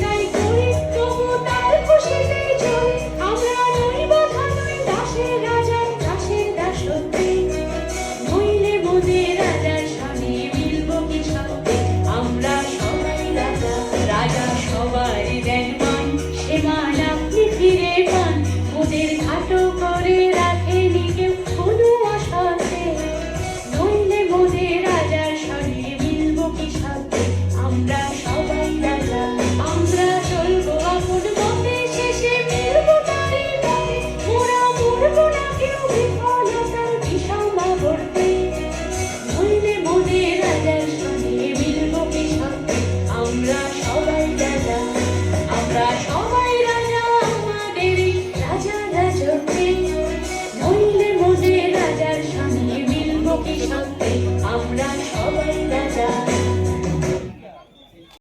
তাই করি, তবু তার খুশিতেই চলি। আমরা নই বাধা, নই দাসের রাজার, দাসের দাসত্বে। নইলে মোদের রাজার সনে মিলব কি সত্যে? আমরা সবাই রাজা, রাজা সবাই দেন মান, সে মান আপনি ফিরে পান। মোদের খাটো করে রাখেনি কেউ কোনো আশাতে। নইলে মোদের রাজার সনে মিলব কি সত্যে? আমরা সবাই রাজা, আমরা চলবো আপন মতে, শেষে মিলব তারই পথে। মোরা মরব না কেউ বিফলতার বিষমাবর্তে। নইলে মোদের রাজার সনে মিলব কি সত্যে? আমরা সবাই রাজা, আমরা সবাই রাজা আমাদেরই রাজা রাজত্বে। নইলে মোদের রাজার সনে মিলব কি সত্যে?